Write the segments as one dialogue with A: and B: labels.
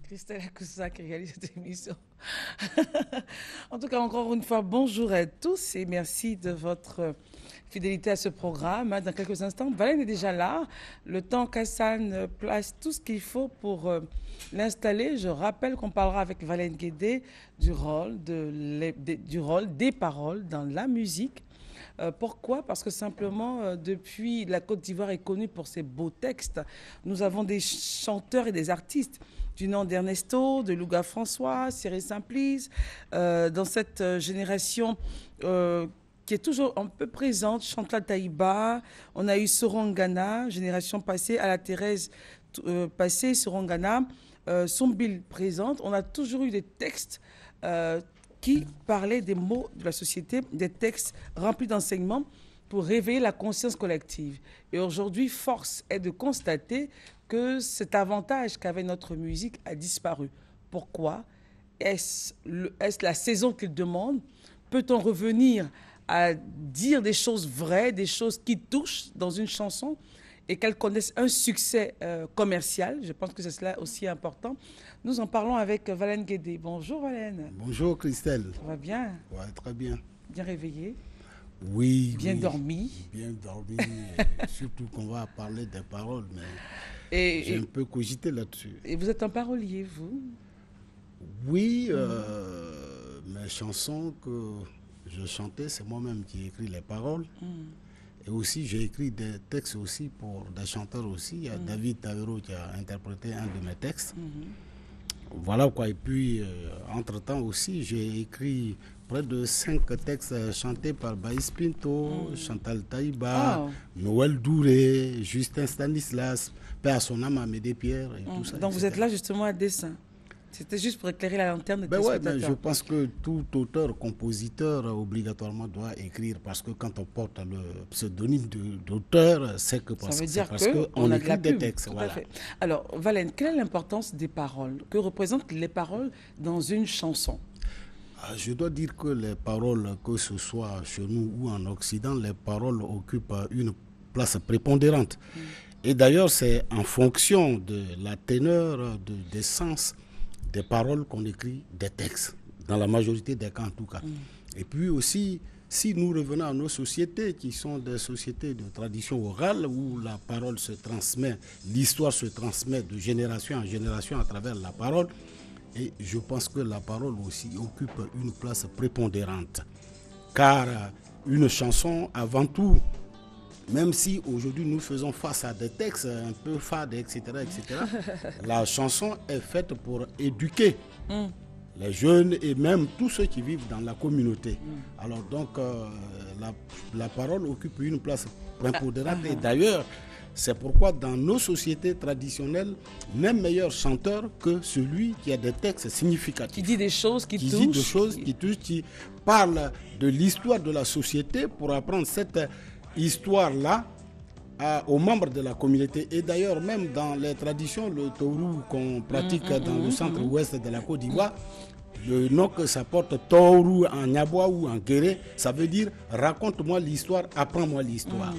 A: Christelle Akoussa qui réalise cette émission. En tout cas, encore une fois, bonjour à tous et merci de votre fidélité à ce programme. Dans quelques instants, Valène est déjà là. Le temps qu'Hassan place tout ce qu'il faut pour l'installer. Je rappelle qu'on parlera avec Valène Guédé du rôle des paroles dans la musique. Pourquoi? Parce que simplement, depuis la Côte d'Ivoire est connue pour ses beaux textes, nous avons des chanteurs et des artistes du nom d'Ernesto, de Louga François, Cyril Simplice, dans cette génération qui est toujours un peu présente, Chantal Taïba, on a eu Sorongana, génération passée, à la Thérèse passée, Sorongana, Sombil présente, on a toujours eu des textes qui parlaient des mots de la société, des textes remplis d'enseignements pour réveiller la conscience collective. Et aujourd'hui, force est de constater que cet avantage qu'avait notre musique a disparu. Pourquoi? Est-ce la saison qu'il demande? Peut-on revenir à dire des choses vraies, des choses qui touchent dans une chanson et qu'elles connaissent un succès commercial? Je pense que c'est cela aussi important. Nous en parlons avec Valène Guédé. Bonjour Valène.
B: Bonjour Christelle.
A: Ça va bien?
B: Ouais, très bien.
A: Bien réveillé?
B: Oui.
A: Bien dormi?
B: Bien dormi. Surtout qu'on va parler des paroles, mais j'ai un peu cogité là-dessus.
A: Et vous êtes un parolier, vous?
B: Oui, mes chansons que je chantais, c'est moi-même qui ai écrit les paroles. Et aussi, j'ai écrit des textes aussi pour des chanteurs aussi. Il y a David Taverot qui a interprété un de mes textes. Voilà quoi. Et puis, entre-temps aussi, j'ai écrit près de 5 textes chantés par Baïs Pinto, Chantal Taïba, Noël Douré, Justin Stanislas, Père à son âme, Amédée Pierre et tout ça.
A: Donc vous êtes là justement à dessein. C'était juste pour éclairer la lanterne de téléspectateurs.
B: Je pense que tout auteur, compositeur, obligatoirement doit écrire parce que quand on porte le pseudonyme d'auteur, c'est que parce qu'on écrit des textes.
A: Voilà. Alors, Valène, quelle est l'importance des paroles? Que représentent les paroles dans une chanson?
B: Je dois dire que les paroles, que ce soit chez nous ou en Occident, les paroles occupent une place prépondérante. Et d'ailleurs, c'est en fonction de la teneur, des sens, des paroles qu'on écrit des textes, dans la majorité des cas en tout cas. Et puis aussi, si nous revenons à nos sociétés, qui sont des sociétés de tradition orale, où la parole se transmet, l'histoire se transmet de génération en génération à travers la parole, et je pense que la parole aussi occupe une place prépondérante. Car une chanson, avant tout, même si aujourd'hui nous faisons face à des textes un peu fades, etc., la chanson est faite pour éduquer les jeunes et même tous ceux qui vivent dans la communauté. Alors donc, la parole occupe une place prépondérante. Et d'ailleurs, c'est pourquoi dans nos sociétés traditionnelles, même meilleur chanteur que celui qui a des textes significatifs.
A: Qui dit des choses qui touchent.
B: Qui dit des choses qui touchent, qui parle de l'histoire de la société pour apprendre cette histoire-là aux membres de la communauté. Et d'ailleurs, même dans les traditions, le Tourou qu'on pratique dans le centre-ouest de la Côte d'Ivoire, le nom que ça porte, Tourou en Nyabois ou en Guéré, ça veut dire raconte-moi l'histoire, apprends-moi l'histoire.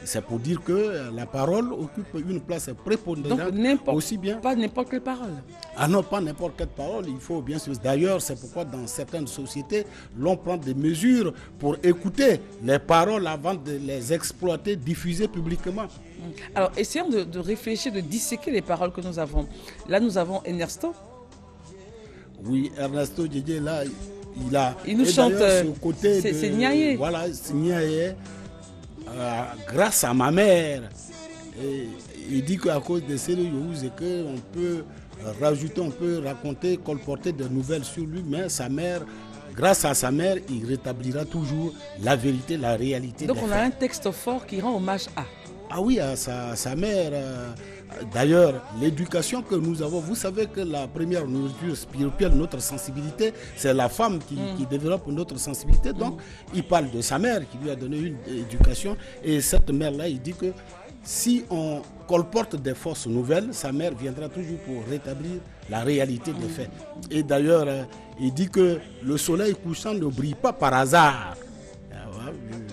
B: C'est pour dire que la parole occupe une place prépondérante.
A: Donc,
B: aussi bien.
A: Pas n'importe quelle parole.
B: Ah non, pas n'importe quelle parole, il faut bien sûr. D'ailleurs, c'est pourquoi dans certaines sociétés, l'on prend des mesures pour écouter les paroles avant de les exploiter, diffuser publiquement.
A: Alors, essayons de réfléchir, de disséquer les paroles que nous avons. Là, nous avons Ernesto.
B: Oui, Ernesto Djedje, là,
A: il nous chante.
B: C'est
A: Niaye.
B: Voilà, c'est Niaye. Grâce à ma mère. Et il dit qu'à cause de ces choses, on peut rajouter, on peut raconter, colporter de nouvelles sur lui, mais sa mère, grâce à sa mère, il rétablira toujours la vérité, la réalité.
A: Donc on a un texte fort qui rend hommage à.
B: Ah oui, à sa mère. D'ailleurs, l'éducation que nous avons, vous savez que la première nourriture spirituelle, notre sensibilité, c'est la femme qui développe notre sensibilité. Donc, il parle de sa mère qui lui a donné une éducation. Et cette mère-là, il dit que si on colporte des fausses nouvelles, sa mère viendra toujours pour rétablir la réalité des faits. Et d'ailleurs, il dit que le soleil couchant ne brille pas par hasard.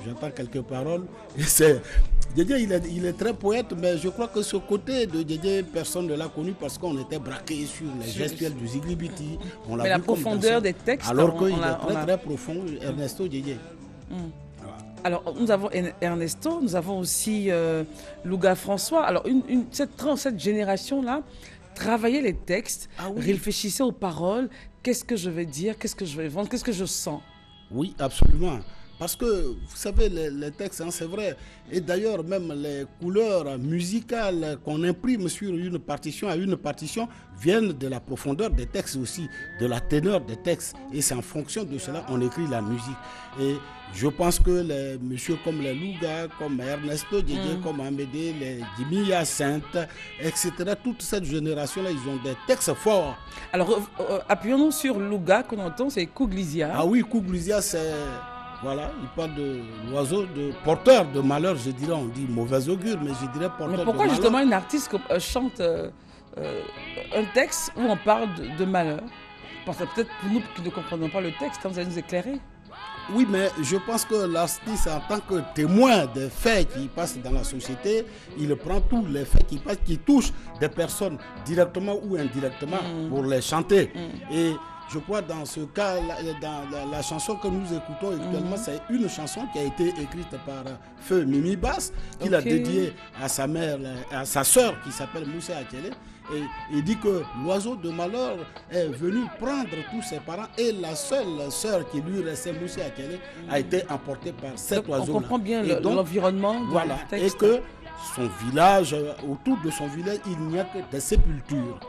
B: J'entends quelques paroles. Et Djedje, il est très poète, mais je crois que ce côté de Djedje, personne ne l'a connu parce qu'on était braqué sur les gestuels du Ziglibiti.
A: Mais la profondeur des textes,
B: alors qu'il est très profond, Ernesto Djedje.
A: Alors, nous avons Ernesto, nous avons aussi Louga François. Alors, cette génération-là travaillait les textes, réfléchissait aux paroles. Qu'est-ce que je vais dire? Qu'est-ce que je vais vendre? Qu'est-ce que je sens?
B: Oui, absolument. Parce que, vous savez, les textes, hein, c'est vrai. Et d'ailleurs, même les couleurs musicales qu'on imprime sur une partition à une partition viennent de la profondeur des textes aussi, de la teneur des textes. Et c'est en fonction de cela qu'on écrit la musique. Et je pense que les messieurs comme les Louga, comme Ernesto Djedje, comme Amédée, les Jimmy Hyacinthe, etc., toute cette génération-là, ils ont des textes forts.
A: Alors, appuyons-nous sur Louga qu'on entend, c'est Kouglisia.
B: Ah oui, Kouglisia, c'est... Voilà, il parle de l'oiseau, de porteur de malheur, je dirais, on dit mauvais augure, mais je dirais porteur de malheur.
A: Mais pourquoi justement une artiste chante un texte où on parle de malheur? Parce que peut-être pour nous qui ne comprenons pas le texte, vous allez nous éclairer.
B: Oui, mais je pense que l'artiste, en tant que témoin des faits qui passent dans la société, il prend tous les faits qui passent, qui touchent des personnes directement ou indirectement pour les chanter. Et je crois dans ce cas, dans la chanson que nous écoutons actuellement, c'est une chanson qui a été écrite par Feu Mimi Bass, qu'il a dédiée à sa mère, à sa sœur qui s'appelle Moussa Akele. Et il dit que l'oiseau de malheur est venu prendre tous ses parents et la seule sœur qui lui restait, Moussa Akele, a été emportée par cet oiseau-là.
A: On comprend bien l'environnement
B: voilà,
A: du texte.
B: Et que son village, autour de son village, il n'y a que des sépultures.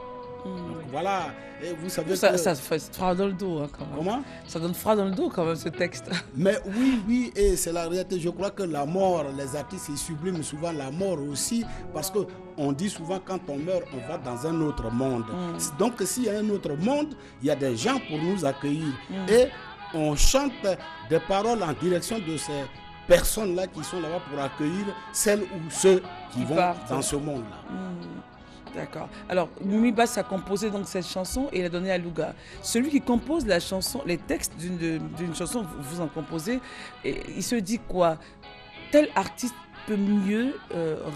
B: Donc voilà, et vous savez
A: ça fait froid dans le dos hein, quand même.
B: Comment?
A: Ça donne froid dans le dos quand même ce texte.
B: Mais oui, et c'est la réalité. Je crois que la mort, les artistes ils subliment souvent la mort aussi, parce que on dit souvent quand on meurt, on va dans un autre monde. Donc s'il y a un autre monde, il y a des gens pour nous accueillir. Et on chante des paroles en direction de ces personnes-là qui sont là-bas pour accueillir celles ou ceux qui vont dans ce monde-là.
A: D'accord. Alors, Mimi Bass a composé donc cette chanson et l'a donnée à Louga. Celui qui compose la chanson, les textes d'une chanson, vous en composez, et il se dit quoi? Tel artiste peut mieux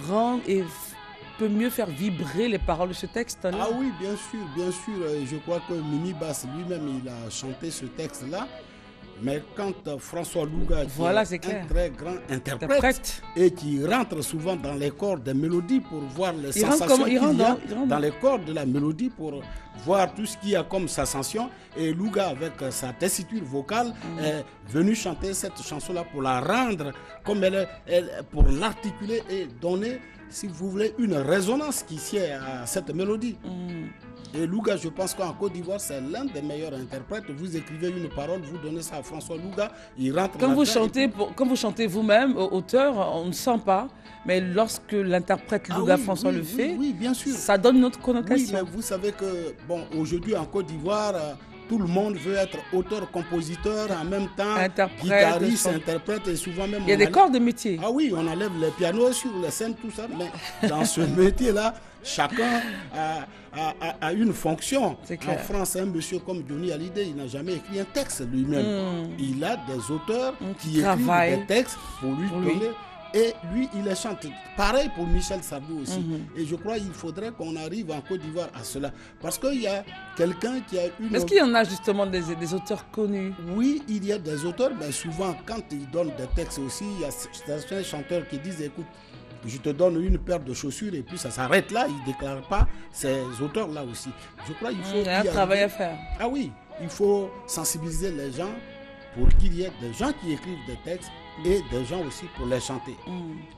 A: rendre et peut mieux faire vibrer les paroles de ce texte-là?
B: Ah oui, bien sûr. Je crois que Mimi Bass lui-même, il a chanté ce texte-là. Mais quand François Louga, qui est un très grand interprète et qui rentre souvent dans les cordes des mélodies pour voir les sensations qu'il y a dans les cordes de la mélodie, pour voir tout ce qu'il y a comme sensation, et Louga, avec sa tessiture vocale, est venu chanter cette chanson-là pour la rendre comme elle est, pour l'articuler et donner, si vous voulez, une résonance qui sied à cette mélodie. Et Louga, je pense qu'en Côte d'Ivoire, c'est l'un des meilleurs interprètes. Vous écrivez une parole, vous donnez ça à François Louga, il rentre
A: quand vous chantez vous-même, auteur, on ne sent pas, mais lorsque l'interprète Louga François le fait,
B: bien sûr,
A: ça donne une autre connotation.
B: Oui, mais vous savez que, aujourd'hui en Côte d'Ivoire, tout le monde veut être auteur, compositeur, en même temps guitariste, interprète, et souvent même...
A: Il y a des corps de métier.
B: Ah oui, on enlève les pianos sur les scènes, tout ça, mais dans ce métier-là, chacun a une fonction. En France, un monsieur comme Johnny Hallyday, il n'a jamais écrit un texte lui-même. Il a des auteurs qui écrivent des textes pour lui donner... Et lui, il les chante. Pareil pour Michel Sardou aussi. Et je crois qu'il faudrait qu'on arrive en Côte d'Ivoire à cela. Parce qu'il y a quelqu'un qui a une...
A: Est-ce qu'il y en a justement des auteurs connus?
B: Oui, il y a des auteurs. Mais souvent, quand ils donnent des textes aussi, il y a certains chanteurs qui disent, écoute, je te donne une paire de chaussures et puis ça s'arrête là. Ils ne déclarent pas ces auteurs-là aussi. Je crois qu'il faut...
A: Il y a un travail à faire.
B: Ah oui, il faut sensibiliser les gens pour qu'il y ait des gens qui écrivent des textes et des gens aussi pour les chanter.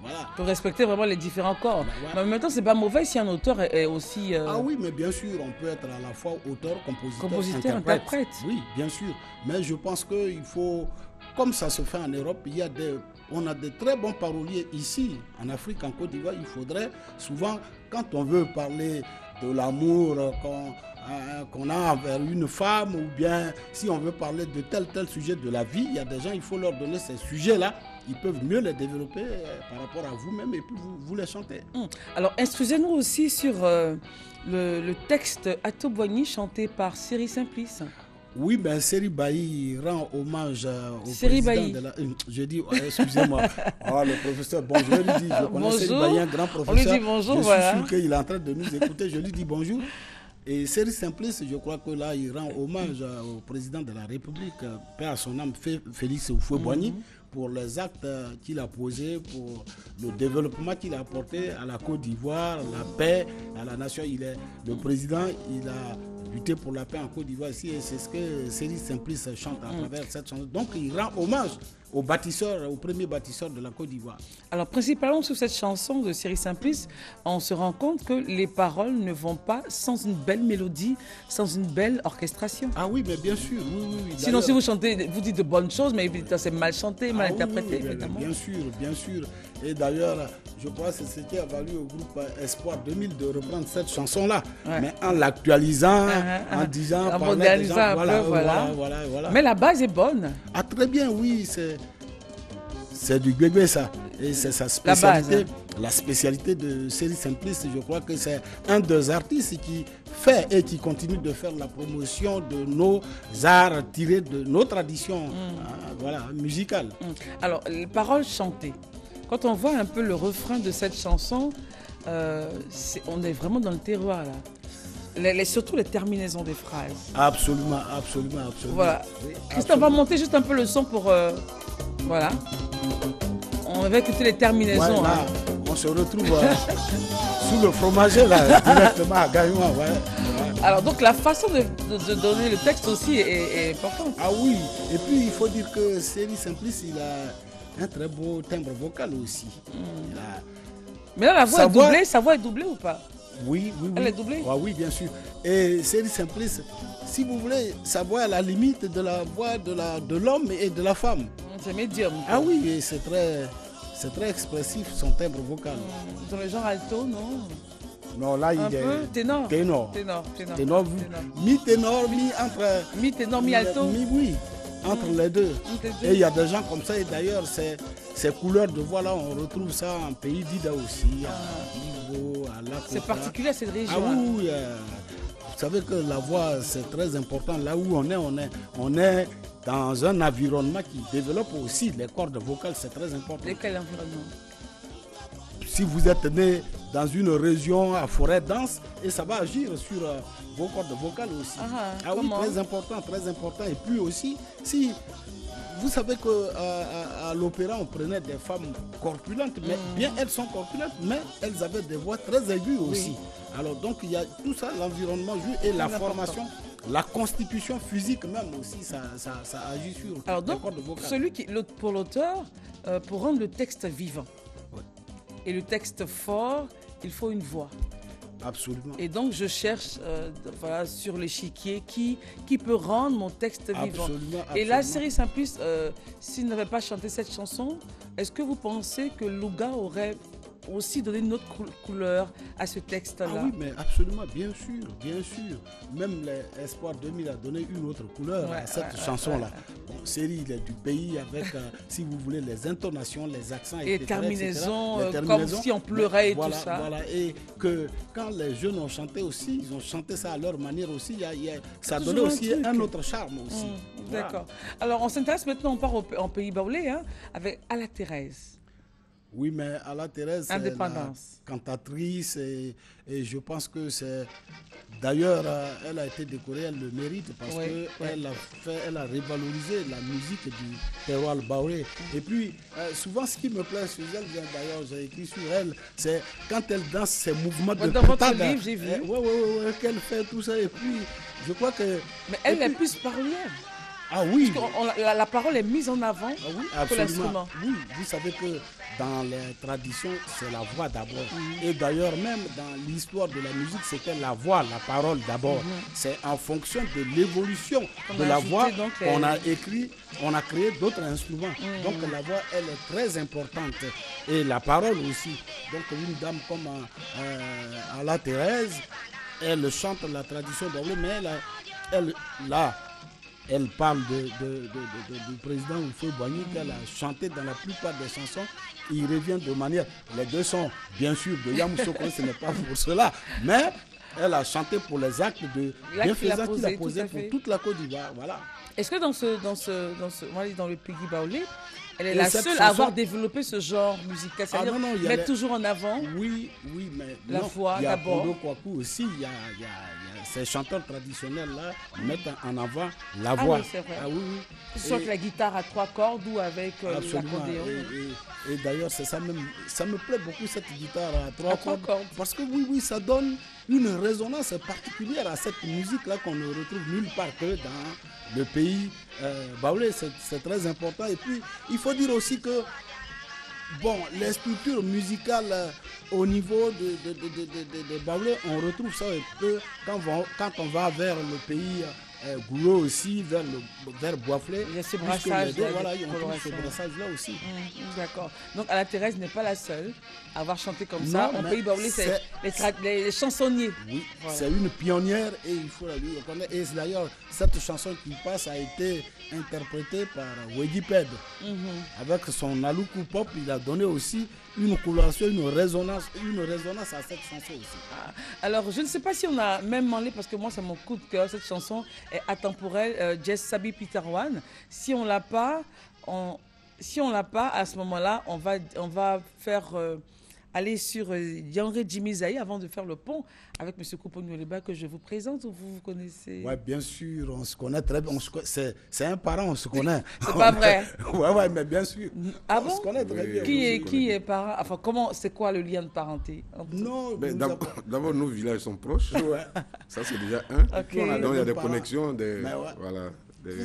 B: Voilà.
A: Pour respecter vraiment les différents corps. Mais en même temps, c'est pas mauvais si un auteur est aussi...
B: Ah oui, mais bien sûr, on peut être à la fois auteur, compositeur, interprète. Oui, bien sûr. Mais je pense qu'il faut, comme ça se fait en Europe, on a de très bons paroliers ici, en Afrique, en Côte d'Ivoire. Il faudrait souvent, quand on veut parler de l'amour qu'on a envers une femme, ou bien si on veut parler de tel sujet de la vie, il y a des gens, il faut leur donner ces sujets-là. Ils peuvent mieux les développer par rapport à vous-même et puis vous les chantez.
A: Alors, instruisez-nous aussi sur le texte Atobwani chanté par Siri Simplice.
B: Oui, ben Seri Bailly rend hommage au
A: Seri
B: président
A: Bailly.
B: de la... Je dis, excusez-moi, le professeur, bon, je lui dis, je connais Seri Bailly, un grand professeur.
A: On lui dit bonjour,
B: je
A: voilà.
B: suis sûr qu'il est en train de nous écouter, je lui dis bonjour. Et Seri Simplice, je crois que là, il rend hommage au président de la République, père à son âme, Félix Houphouët-Boigny, pour les actes qu'il a posés, pour le développement qu'il a apporté à la Côte d'Ivoire, la paix, à la nation. Le président, il a lutté pour la paix en Côte d'Ivoire ici, et c'est ce que Seri Simplice chante à travers cette chanson. Donc, il rend hommage au bâtisseur, au premier bâtisseur de la Côte d'Ivoire.
A: Alors, principalement sur cette chanson de Seri Simplice, on se rend compte que les paroles ne vont pas sans une belle mélodie, sans une belle orchestration.
B: Ah oui, mais bien sûr, oui.
A: Sinon, si vous chantez, vous dites de bonnes choses, mais c'est mal chanté, mal interprété, évidemment.
B: Bien sûr. Et d'ailleurs, je crois que c'est ce qui a valu au groupe Espoir 2000 de reprendre cette chanson-là, mais en l'actualisant, en disant,
A: en modernisant un peu, voilà. Mais la base est bonne.
B: Ah, très bien, oui, c'est du gbegbe ça. Et c'est sa spécialité. La spécialité de Seri Simplice, je crois que c'est un des artistes qui fait et qui continue de faire la promotion de nos arts tirés de nos traditions musicales.
A: Alors, les paroles chantées. Quand on voit un peu le refrain de cette chanson, on est vraiment dans le terroir là. Surtout les terminaisons des phrases.
B: Absolument.
A: Voilà.
B: Oui,
A: Christophe va monter juste un peu le son pour... voilà. On va écouter les terminaisons.
B: Là, on se retrouve sous le fromager là, directement à Gaïouan.
A: Alors donc la façon de donner le texte aussi est importante.
B: Ah oui, et puis il faut dire que Seri Simplice, il a un très beau timbre vocal aussi.
A: Mais là, la voix est doublée, sa voix est doublée ou pas?
B: Oui.
A: Elle est doublée?
B: Oui, bien sûr. Et Seri Simplice, si vous voulez, sa voix est à la limite de la voix de l'homme et de la femme.
A: C'est médium.
B: Ah oui, et c'est très expressif son timbre vocal.
A: Dans le genre alto, non?
B: Non, là, il est
A: ténor.
B: Ténor, mi-ténor,
A: mi-ténor, mi-alto.
B: Oui, entre les deux. Et il y a des gens comme ça, et d'ailleurs, ces couleurs de voix là, on retrouve ça en pays d'Ida aussi, à Ivo, à Lakota.
A: C'est particulier à cette région.
B: Ah oui, vous savez que la voix, c'est très important. Là où on est dans un environnement qui développe aussi les cordes vocales, c'est très important.
A: Et quel environnement?
B: Si vous êtes né dans une région à forêt dense, et ça va agir sur vos cordes vocales aussi. Oui, très important. Et puis aussi, si vous savez qu'à l'opéra, on prenait des femmes corpulentes, mais bien elles sont corpulentes, mais elles avaient des voix très aiguës aussi. Alors donc il y a tout ça, l'environnement joue et la formation. La constitution physique même aussi, ça agit sur les cordes vocales.
A: Pour l'auteur, pour rendre le texte vivant et le texte fort, il faut une voix.
B: Absolument.
A: Et donc je cherche sur l'échiquier qui peut rendre mon texte vivant.
B: Absolument.
A: Et là, Seri Simplice, s'il n'avait pas chanté cette chanson, est-ce que vous pensez que Louga aurait aussi donné une autre couleur à ce texte-là?
B: Ah oui, mais absolument, bien sûr. Même l'Espoir 2000 a donné une autre couleur à cette chanson-là. Bon, Seri, il est du pays avec, si vous voulez, les intonations, les accents,
A: et terminaisons, comme si on pleurait et tout ça.
B: Voilà, et que quand les jeunes ont chanté aussi, ils ont chanté ça à leur manière aussi, ça donnait aussi un autre charme aussi.
A: D'accord. Alors, on s'intéresse maintenant, on part en Pays Baoulé, avec Alla Thérèse.
B: Oui, mais Alla Thérèse, c'est la cantatrice et je pense que c'est... D'ailleurs, elle a été décorée, elle le mérite parce qu'elle a révalorisé la musique du terroir baoulé. Et puis, souvent, ce qui me plaît sur elle, d'ailleurs, j'ai écrit sur elle, c'est quand elle danse ses mouvements de
A: dans votre livre, j'ai vu.
B: Oui, qu'elle fait tout ça. Et puis, je crois que...
A: Mais elle est plus parolière.
B: Ah oui.
A: Parce que la parole est mise en avant
B: pour l'instrument. Oui, vous savez que dans les traditions, c'est la voix d'abord. Et d'ailleurs, même dans l'histoire de la musique, c'était la voix, la parole d'abord. C'est en fonction de l'évolution de la voix qu'on a écrit, on a créé d'autres instruments. Donc la voix, elle est très importante. Et la parole aussi. Donc une dame comme Alla Thérèse, elle chante la tradition d'Orlé, mais elle parle du président Houphouët-Boigny qu'elle a chanté dans la plupart des chansons. Il revient de manière... Les deux sont bien sûr de Yamoussoukro, ce n'est pas pour cela. Mais Elle a chanté pour les actes de bienfaisance qu'il a posé pour toute la Côte d'Ivoire. Voilà.
A: Est-ce que dans le Peggy Baoulé, elle est la seule à avoir développé ce genre musical, c'est-à-dire mettre toujours en avant
B: oui, mais
A: la voix d'abord.
B: Il y a Kodo Kwaku aussi, il y a ces chanteurs traditionnels-là mettent en avant la voix.
A: Oui, c'est vrai.
B: Ah, oui.
A: Que ce soit avec la guitare à 3 cordes ou avec l'accordéon.
B: Et d'ailleurs, c'est ça même. Ça me plaît beaucoup cette guitare à 3 cordes. Parce que oui, ça donne une résonance particulière à cette musique-là qu'on ne retrouve nulle part que dans le pays baoulé. C'est très important. Et puis, il faut dire aussi que les structures musicales au niveau de Baoulé, on retrouve ça un peu quand on va vers le pays Goulot aussi, vers Boisflé.
A: Il y a ce brassage-là.
B: Voilà, on trouve ce brassage-là aussi.
A: D'accord. Donc, Ala Thérèse n'est pas la seule à avoir chanté comme ça. En pays Baoulé, c'est les chansonniers. Oui,
B: voilà. C'est une pionnière et il faut la lui reconnaître. Et d'ailleurs, cette chanson qui passe a été interprétée par Wediped. Avec son aloukou pop, il a donné aussi une coloration, une résonance à cette chanson aussi.
A: Alors, je ne sais pas si on a même demandé, parce que moi, c'est mon coup de cœur, cette chanson est atemporelle, Jess Sabi Peter One. Si on l'a pas, à ce moment-là, on va faire aller sur Yanré Jimmy Zaï avant de faire le pont avec M. Koupon-Yoleba que je vous présente. Vous connaissez?
B: Oui, bien sûr, on se connaît très bien. C'est un parent, on se connaît.
A: C'est pas vrai?
B: Oui, mais bien sûr.
A: Ah bon?
B: On se connaît très bien.
A: Qui est parent? Enfin, c'est quoi le lien de parenté?
C: Non, d'abord, nos villages sont proches. Ouais. Ça, c'est déjà un.
A: Okay.
C: Donc, il y a des connexions.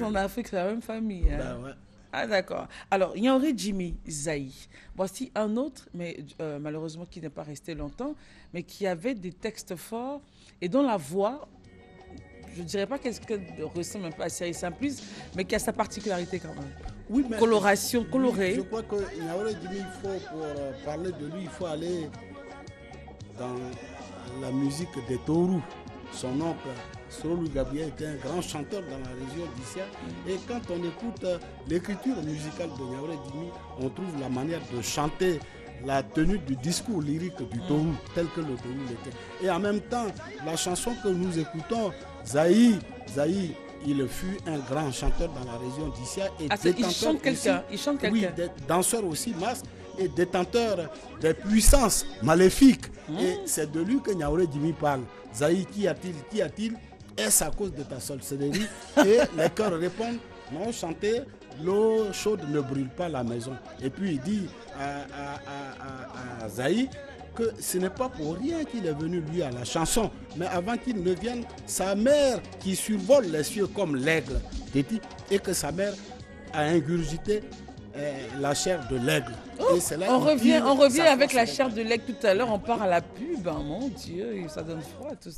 A: En Afrique, c'est la même famille. Hein? Ouais. Ah d'accord. Alors, Yanré Jimmy Zaï. Voici un autre, mais malheureusement qui n'est pas resté longtemps, mais qui avait des textes forts et dont la voix, je ne dirais pas qu'elle ressemble un peu à Cyril Simplice, mais qui a sa particularité quand même.
B: Oui, mais
A: coloration, colorée.
B: Je crois que Yanré Jimmy, pour parler de lui, il faut aller dans la musique des Tourou. Son oncle, Sorolu Gabriel, était un grand chanteur dans la région d'Issia. Et quand on écoute l'écriture musicale de Yanré Jimmy, on trouve la manière de chanter, la tenue du discours lyrique du Tourou, tel que le Tourou l'était. Et en même temps, la chanson que nous écoutons, Zaï, il fut un grand chanteur dans la région d'Issia.
A: Il chante quelqu'un.
B: Oui, danseur aussi, masse, et détenteur des puissances maléfiques. Et c'est de lui que Yanré Jimmy parle. Zaï, qui a-t-il? Est-ce à cause de ta sorcellerie? Et les chœurs répondent, non, chantez, l'eau chaude ne brûle pas la maison. Et puis il dit à Zaï que ce n'est pas pour rien qu'il est venu lui à la chanson, mais avant qu'il ne vienne, sa mère qui survole les cieux comme l'aigle, et que sa mère a ingurgité la chair de l'aigle.
A: On revient avec la chair de l'aigle tout à l'heure, on part à la pub, hein, mon Dieu, ça donne froid tout ça.